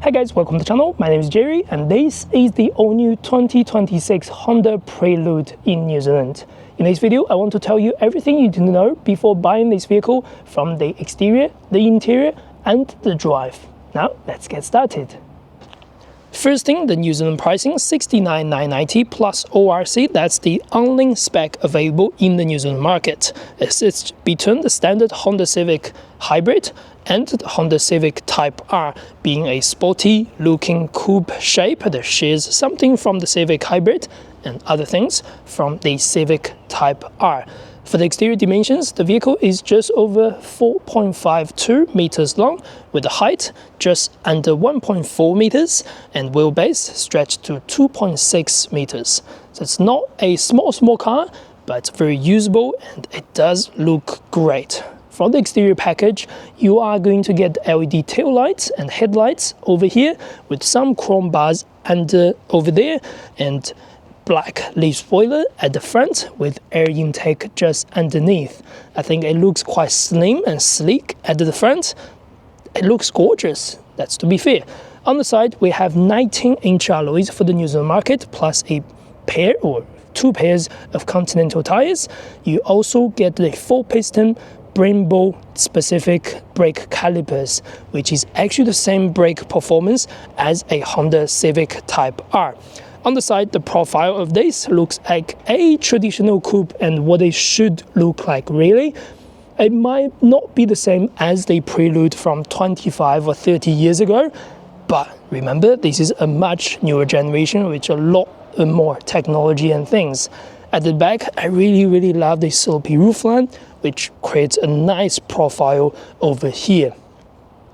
Hey guys, welcome to the channel. My name is Jerry and this is the all-new 2026 Honda Prelude in New Zealand. In this video, I want to tell you everything you need to know before buying this vehicle, from the exterior, the interior and the drive. Now, let's get started. First thing, the New Zealand pricing, 69,990 plus ORC. That's the only spec available in the New Zealand market. It's between the standard Honda Civic Hybrid and the Honda Civic Type R, being a sporty looking coupe shape that shares something from the Civic Hybrid and other things from the Civic Type R. For the exterior dimensions, the vehicle is just over 4.52 meters long, with a height just under 1.4 meters and wheelbase stretched to 2.6 meters. So it's not a small car, but it's very usable and it does look great. For the exterior package, you are going to get LED tail lights and headlights over here with some chrome bars over there, and black leaf spoiler at the front with air intake just underneath. I think it looks quite slim and sleek at the front. It looks gorgeous, that's to be fair. On the side, we have 19-inch alloys for the New Zealand market, plus a pair or two pairs of Continental tires. You also get the 4-piston Brembo specific brake calipers, which is actually the same brake performance as a Honda Civic Type R. On the side, the profile of this looks like a traditional coupe and what it should look like really. It might not be the same as the Prelude from 25 or 30 years ago, but remember, this is a much newer generation with a lot more technology and things. At the back, I really love the slopey roofline, which creates a nice profile over here.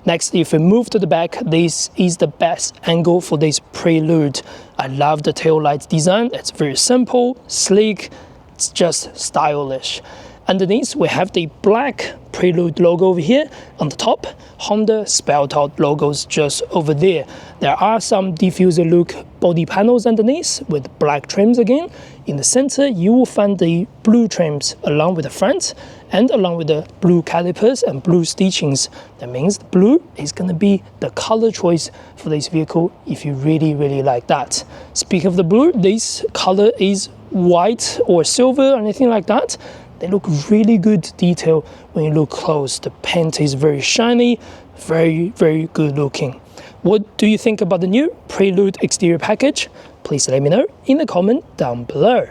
Next, if we move to the back, this is the best angle for this Prelude. I love the tail lights design. It's very simple, sleek, it's just stylish. Underneath, we have the black Prelude logo over here. On the top, Honda spelled out logos just over there. There are some diffuser look body panels underneath with black trims again. In the center, you will find the blue trims along with the front and along with the blue calipers and blue stitchings. That means the blue is going to be the color choice for this vehicle if you really like that. Speaking of the blue, this color is white or silver or anything like that. They look really good detail when you look close. The paint is very shiny, very good looking. What do you think about the new Prelude exterior package? Please let me know in the comment down below.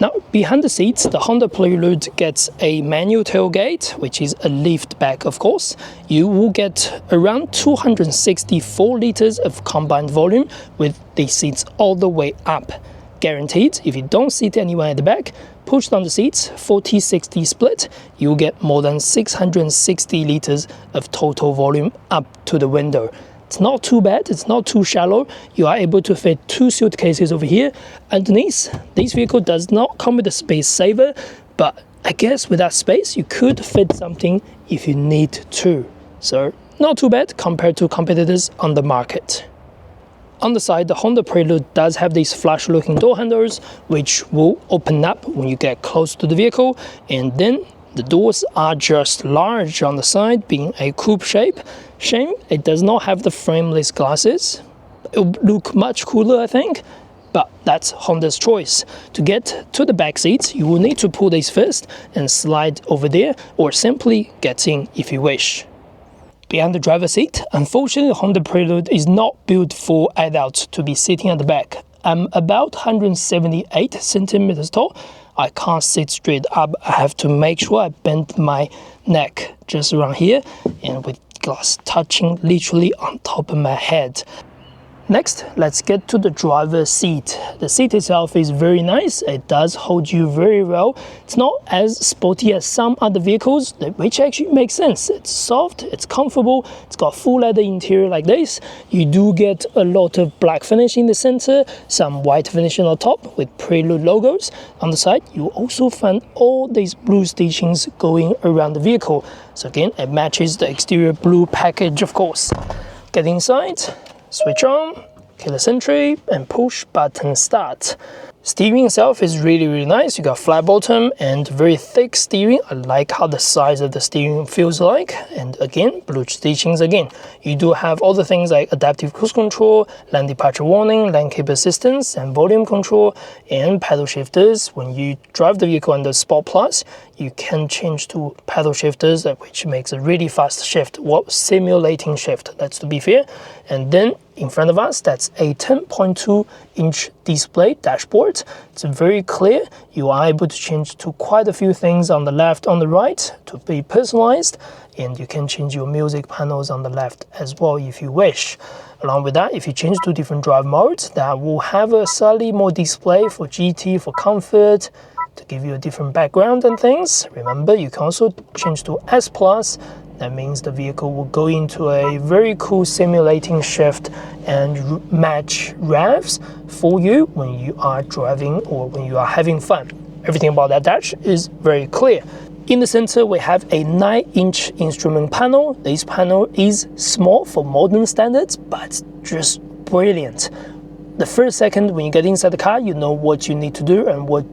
Now, behind the seats, the Honda Prelude gets a manual tailgate, which is a lift back, of course. You will get around 264 liters of combined volume with the seats all the way up. Guaranteed, if you don't sit anywhere at the back, push down the seats, 40-60 split, you'll get more than 660 liters of total volume up to the window. It's not too bad, it's not too shallow. You are able to fit 2 suitcases over here. Underneath, this vehicle does not come with a space saver, but I guess with that space, you could fit something if you need to. So, not too bad compared to competitors on the market. On the side, the Honda Prelude does have these flush looking door handles, which will open up when you get close to the vehicle, and then the doors are just large on the side, being a coupe shape. Shame it does not have the frameless glasses. It will look much cooler, I think, but that's Honda's choice. To get to the back seats, you will need to pull these first and slide over there, or simply get in if you wish. Behind the driver's seat, unfortunately, the Honda Prelude is not built for adults to be sitting at the back. I'm about 178 centimeters tall. I can't sit straight up. I have to make sure I bend my neck just around here, and with glass touching literally on top of my head. Next, let's get to the driver's seat. The seat itself is very nice. It does hold you very well. It's not as sporty as some other vehicles, which actually makes sense. It's soft, it's comfortable, it's got full leather interior like this. You do get a lot of black finish in the center, some white finish on the top with Prelude logos. On the side, you also find all these blue stitchings going around the vehicle. So again, it matches the exterior blue package, of course. Get inside. Switch on, keyless entry, and push button start. Steering itself is really nice. You got flat bottom and very thick steering. I like how the size of the steering feels like. And again, blue stitchings again. You do have other things like adaptive cruise control, lane departure warning, lane keep assistance, and volume control, and paddle shifters. When you drive the vehicle under Sport Plus, you can change to paddle shifters, which makes a really fast shift, simulating shift, that's to be fair. And then in front of us, that's a 10.2-inch display dashboard. It's very clear. You are able to change to quite a few things on the left, on the right to be personalized, and you can change your music panels on the left as well if you wish. Along with that, if you change to different drive modes, that will have a slightly more display for GT, for comfort, to give you a different background and things. Remember, you can also change to S+. That means the vehicle will go into a very cool simulating shift and match revs for you when you are driving or when you are having fun. Everything about that dash is very clear. In the center, we have a 9-inch instrument panel. This panel is small for modern standards, but just brilliant. The first second when you get inside the car, you know what you need to do and what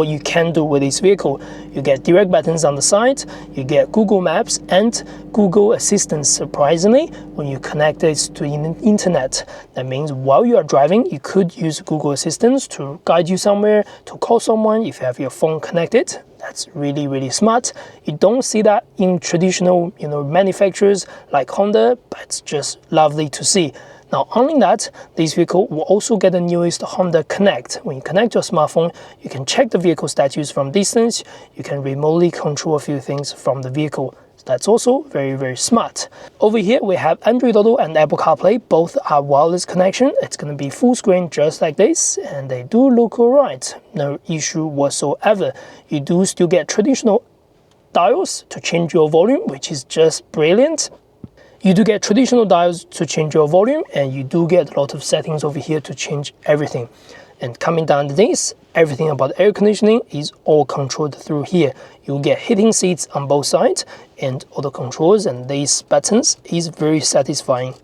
you can do with this vehicle. You get direct buttons on the side, you get Google Maps and Google Assistant. Surprisingly, when you connect this to the internet, that means while you are driving, you could use Google Assistant to guide you somewhere, to call someone if you have your phone connected. That's really smart. You don't see that in traditional, manufacturers like Honda, but it's just lovely to see. Now, only that, this vehicle will also get the newest Honda Connect. When you connect your smartphone, you can check the vehicle status from distance. You can remotely control a few things from the vehicle. So that's also very smart. Over here, we have Android Auto and Apple CarPlay. Both are wireless connection. It's going to be full screen just like this, and they do look alright. No issue whatsoever. You do still get traditional dials to change your volume, which is just brilliant. You do get traditional dials to change your volume, and you do get a lot of settings over here to change everything. And coming down to this, everything about air conditioning is all controlled through here. You'll get heating seats on both sides, and all the controls and these buttons is very satisfying.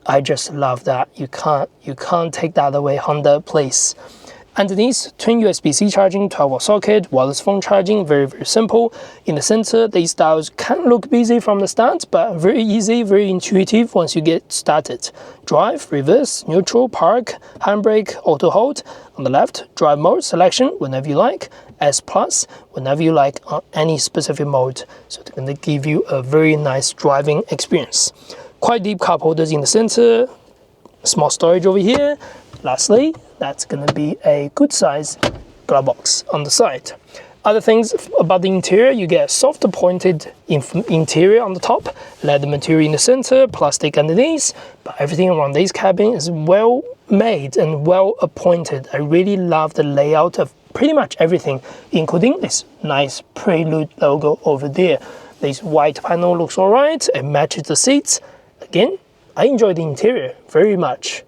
I just love that. You can't take that away, Honda, please. Underneath, twin USB-C charging, 12-volt socket, wireless phone charging, very simple. In the center, these dials can look busy from the start, but very easy, very intuitive once you get started. Drive, reverse, neutral, park, handbrake, auto hold. On the left, drive mode selection whenever you like, S+, whenever you like on any specific mode. So it's going to give you a very nice driving experience. Quite deep cup holders in the center, small storage over here. Lastly, that's going to be a good size glove box on the side. Other things about the interior, you get soft pointed interior on the top, leather material in the center, plastic underneath, but everything around this cabin is well made and well appointed. I really love the layout of pretty much everything, including this nice Prelude logo over there. This white panel looks alright, it matches the seats. Again, I enjoy the interior very much.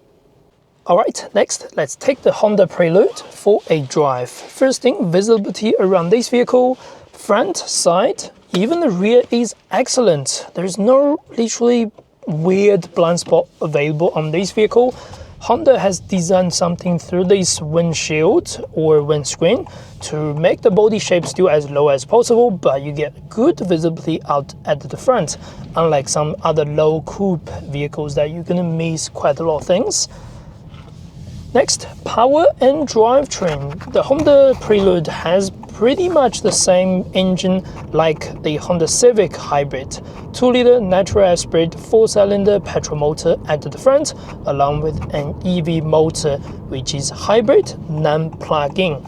Alright, next, let's take the Honda Prelude for a drive. First thing, visibility around this vehicle, front, side, even the rear is excellent. There's no literally weird blind spot available on this vehicle. Honda has designed something through this windshield or windscreen to make the body shape still as low as possible, but you get good visibility out at the front, unlike some other low coupe vehicles that you're gonna miss quite a lot of things. Next, power and drivetrain. The Honda Prelude has pretty much the same engine like the Honda Civic Hybrid. 2-liter natural aspirated 4-cylinder petrol motor at the front, along with an EV motor, which is hybrid, non-plug-in.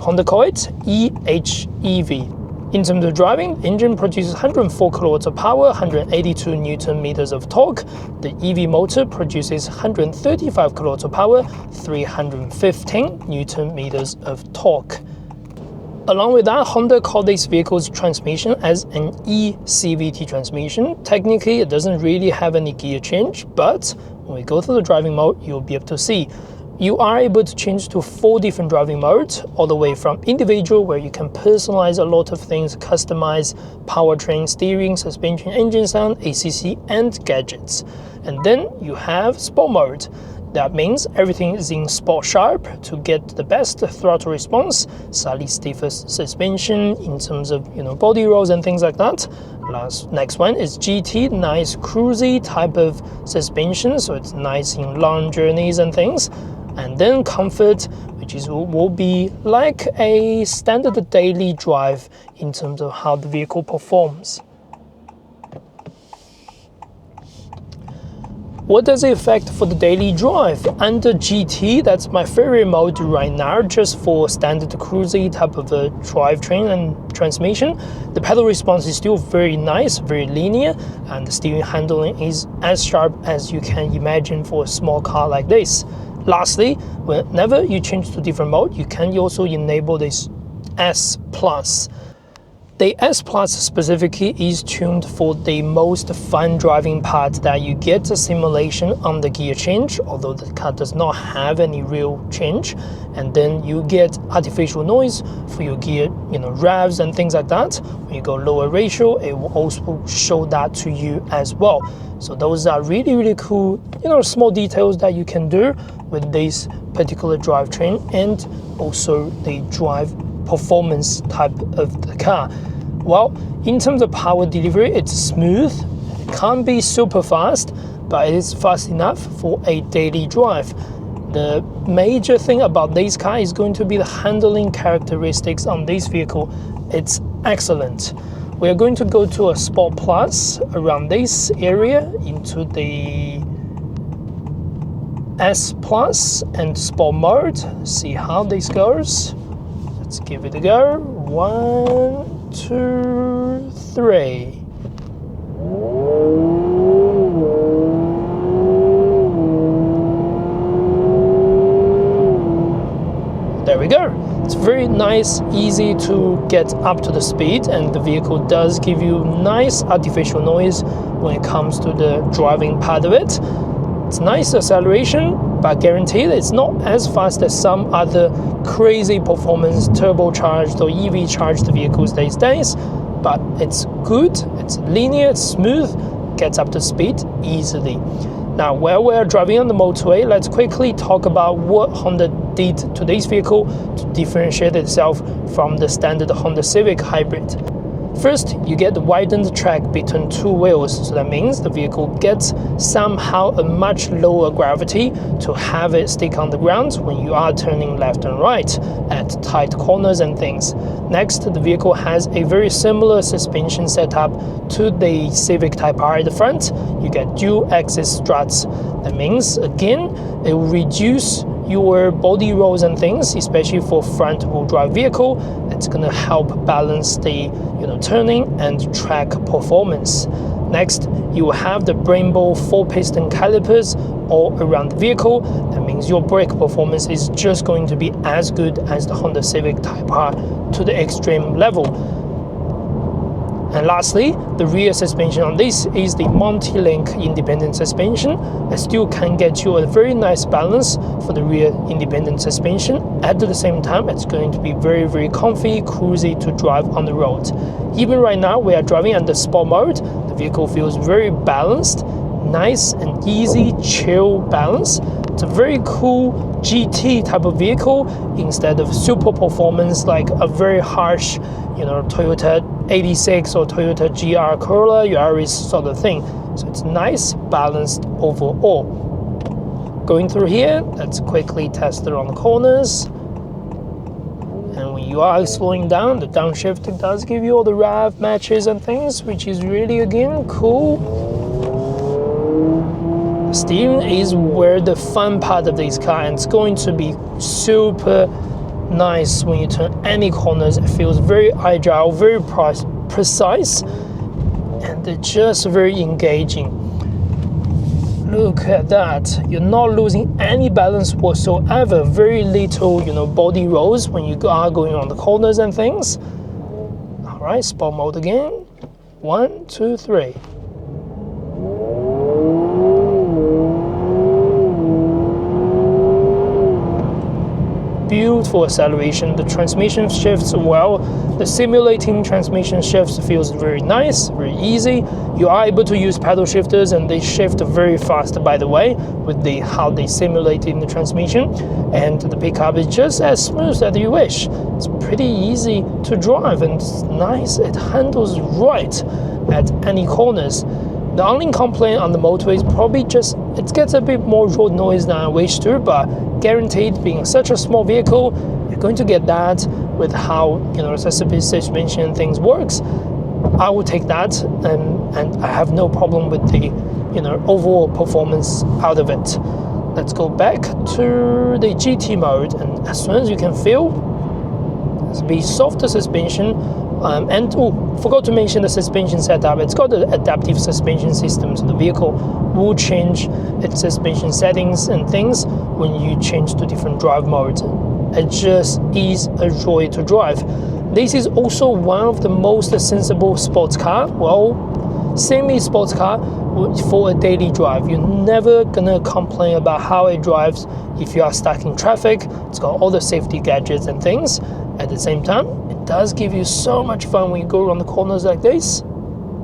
Honda call it eHEV. In terms of driving, the engine produces 104 kilowatts of power, 182 Newton meters of torque. The EV motor produces 135 kilowatts of power, 315 Newton meters of torque. Along with that, Honda called this vehicle's transmission as an eCVT transmission. Technically, it doesn't really have any gear change, but when we go through the driving mode, you'll be able to see. You are able to change to 4 different driving modes, all the way from individual, where you can personalize a lot of things, customize powertrain, steering, suspension, engine sound, ACC, and gadgets. And then you have sport mode. That means everything is in sport sharp to get the best throttle response, slightly stiffer suspension in terms of body rolls and things like that. Next one is GT, nice cruisy type of suspension, so it's nice in long journeys and things. And then comfort, which will be like a standard daily drive in terms of how the vehicle performs. What does it affect for the daily drive? Under GT, that's my favorite mode right now, just for standard cruisy type of a drivetrain and transmission. The pedal response is still very nice, very linear, and the steering handling is as sharp as you can imagine for a small car like this. Lastly, whenever you change to different mode, you can also enable this S+. The S Plus specifically is tuned for the most fun driving part, that you get a simulation on the gear change, although the car does not have any real change, and then you get artificial noise for your gear, revs and things like that. When you go lower ratio, it will also show that to you as well. So those are really cool, small details that you can do with this particular drivetrain, and also the drive performance type of the car. Well, in terms of power delivery, it's smooth. It can't be super fast, but it is fast enough for a daily drive. The major thing about this car is going to be the handling characteristics on this vehicle. It's excellent. We are going to go to a Sport Plus around this area into the S Plus and Sport mode. See how this goes. Let's give it a go. 1, 2, 3. There we go. It's very nice, easy to get up to the speed, and the vehicle does give you nice artificial noise when it comes to the driving part of it. It's nice acceleration, but guaranteed it's not as fast as some other crazy performance turbocharged or EV charged vehicles these days, but it's good, it's linear, it's smooth, gets up to speed easily. Now, while we're driving on the motorway, let's quickly talk about what Honda did to this vehicle to differentiate itself from the standard Honda Civic Hybrid. First, you get the widened track between two wheels, so that means the vehicle gets somehow a much lower gravity to have it stick on the ground when you are turning left and right at tight corners and things. Next, the vehicle has a very similar suspension setup to the Civic Type R at the front. You get dual axis struts. That means, again, it will reduce your body rolls and things, especially for front-wheel drive vehicle. It's going to help balance the turning and track performance. Next, you will have the Brembo 4-piston calipers all around the vehicle. That means your brake performance is just going to be as good as the Honda Civic Type R to the extreme level. And lastly, the rear suspension on this is the multi-link independent suspension. It still can get you a very nice balance for the rear independent suspension. At the same time, it's going to be very comfy, cruisy to drive on the road. Even right now, we are driving under sport mode. The vehicle feels very balanced, nice and easy, chill balance. It's a very cool GT type of vehicle instead of super performance like a very harsh, Toyota 86 or Toyota GR Corolla Yaris sort of thing. So it's nice, balanced overall. Going through here, let's quickly test it on the corners. And when you are slowing down, the downshift does give you all the rev matches and things, which is really, again, cool. The steering is where the fun part of this car, and it's going to be super nice when you turn any corners. It feels very agile, very precise, and they're just very engaging. Look at that. You're not losing any balance whatsoever. Very little, body rolls when you are going on the corners and things. All right, sport mode again. 1, 2, 3. excellent for acceleration. The transmission shifts well. The simulating transmission shifts feels very nice, very easy. You are able to use paddle shifters and they shift very fast, by the way, with how they simulate in the transmission. And the pickup is just as smooth as you wish. It's pretty easy to drive and it's nice. It handles right at any corners. The only complaint on the motorway is probably just it gets a bit more road noise than I wish to, but guaranteed, being such a small vehicle, you're going to get that with how suspension and things works. I will take that, and I have no problem with the overall performance out of it. Let's go back to the GT mode, and as soon as you can feel, it's be softer suspension. And forgot to mention the suspension setup. It's got an adaptive suspension system, so the vehicle will change its suspension settings and things when you change to different drive modes. It just is a joy to drive. This is also one of the most sensible sports car, semi-sports car for a daily drive. You're never gonna complain about how it drives if you are stuck in traffic. It's got all the safety gadgets and things. At the same time, it does give you so much fun when you go around the corners like this.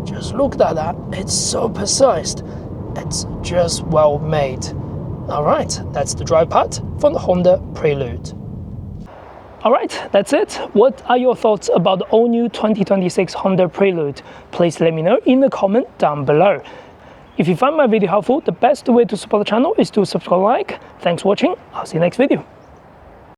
Just look at that, it's so precise. It's just well made. Alright, that's the drive part from the Honda Prelude. Alright, that's it. What are your thoughts about the all-new 2026 Honda Prelude? Please let me know in the comment down below. If you find my video helpful, the best way to support the channel is to subscribe, like. Thanks for watching, I'll see you next video.